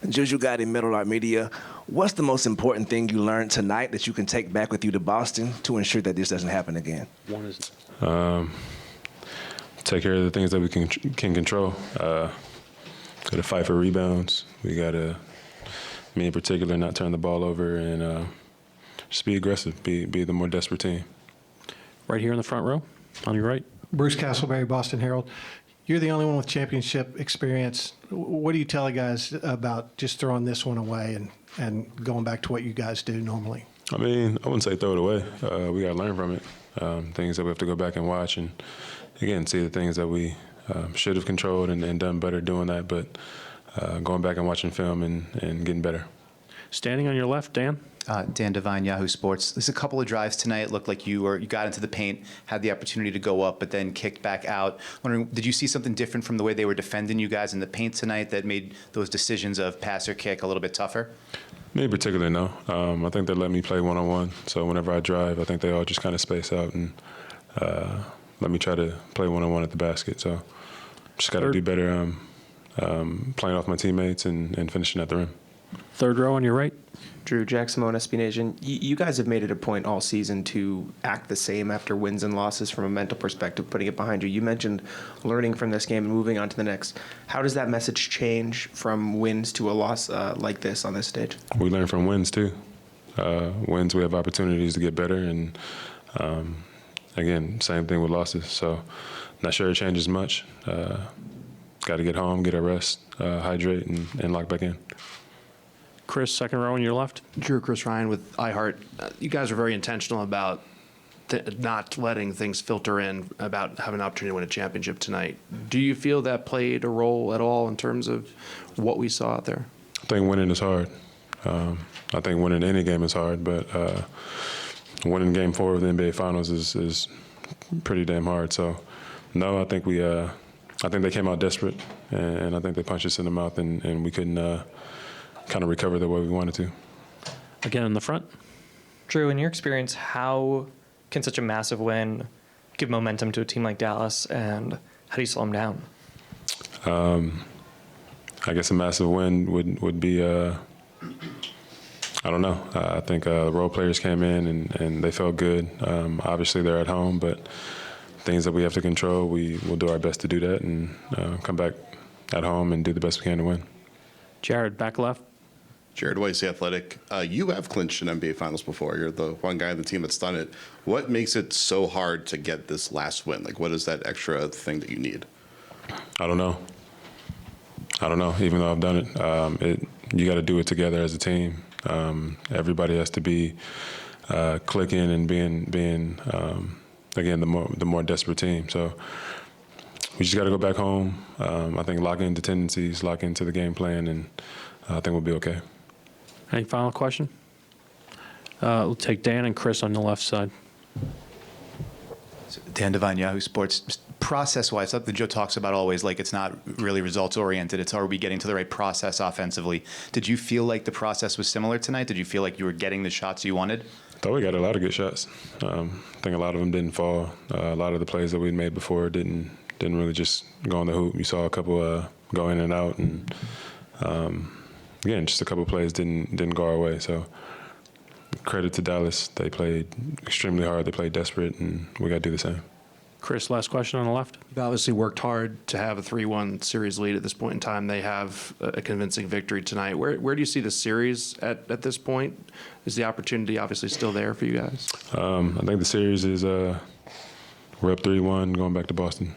Jrue Holiday, Middle Art Media. What's the most important thing you learned tonight that you can take back with you to Boston to ensure that this doesn't happen again? Take care of the things that we can control. Got to fight for rebounds. We got to, me in particular, not turn the ball over and just be aggressive, be the more desperate team. Right here in the front row, on your right. Bruce Castleberry, Boston Herald. You're the only one with championship experience. What do you tell the guys about just throwing this one away and going back to what you guys do normally? I mean, I wouldn't say throw it away. We got to learn from it. Things that we have to go back and watch and, again, see the things that we should have controlled and done better doing that, but going back and watching film and getting better. Standing on your left, Dan. Dan Devine, Yahoo Sports. There's a couple of drives tonight. It looked like you got into the paint, had the opportunity to go up, but then kicked back out. Wondering, did you see something different from the way they were defending you guys in the paint tonight that made those decisions of pass or kick a little bit tougher? Me in particular, no. I think they let me play one-on-one. So whenever I drive, I think they all just kind of space out and let me try to play one-on-one at the basket. So just got to do better playing off my teammates and finishing at the rim. Third row on your right. Jrue, Jack Simone, SB Nation. You guys have made it a point all season to act the same after wins and losses from a mental perspective, putting it behind you. You mentioned learning from this game and moving on to the next. How does that message change from wins to a loss like this on this stage? We learn from wins, too. Wins, we have opportunities to get better. And, again, same thing with losses. So not sure it changes much. Got to get home, get a rest, hydrate, and lock back in. Chris, second row on your left. Drew, Chris Ryan with iHeart. You guys are very intentional about not letting things filter in about having an opportunity to win a championship tonight. Do you feel that played a role at all in terms of what we saw out there? I think winning is hard. I think winning any game is hard, but winning Game 4 of the NBA Finals is pretty damn hard. So, no, I think they came out desperate, and I think they punched us in the mouth, and we couldn't kind of recover the way we wanted to. Again in the front. Jrue, in your experience, how can such a massive win give momentum to a team like Dallas, and how do you slow them down? I guess a massive win would be, I don't know. I think role players came in and they felt good. Obviously, they're at home, but things that we have to control, we will do our best to do that and come back at home and do the best we can to win. Jared, back left. Jared Weiss, The Athletic. You have clinched an NBA Finals before. You're the one guy on the team that's done it. What makes it so hard to get this last win? Like, what is that extra thing that you need? I don't know. Even though I've done it, you got to do it together as a team. Everybody has to be clicking and being again, the more desperate team. So we just got to go back home. I think lock into tendencies, lock into the game plan, and I think we'll be okay. Any final question? We'll take Dan and Chris on the left side. Dan Devine, Yahoo Sports. Process-wise, something Joe talks about always, like it's not really results-oriented. It's are we getting to the right process offensively? Did you feel like the process was similar tonight? Did you feel like you were getting the shots you wanted? I thought we got a lot of good shots. I think a lot of them didn't fall. A lot of the plays that we made before didn't really just go on the hoop. You saw a couple go in and out, and again, just a couple plays didn't go our way. So credit to Dallas. They played extremely hard. They played desperate, and we got to do the same. Chris, last question on the left. You've obviously worked hard to have a 3-1 series lead at this point in time. They have a convincing victory tonight. Where do you see the series at this point? Is the opportunity obviously still there for you guys? I think the series is we're up 3-1 going back to Boston.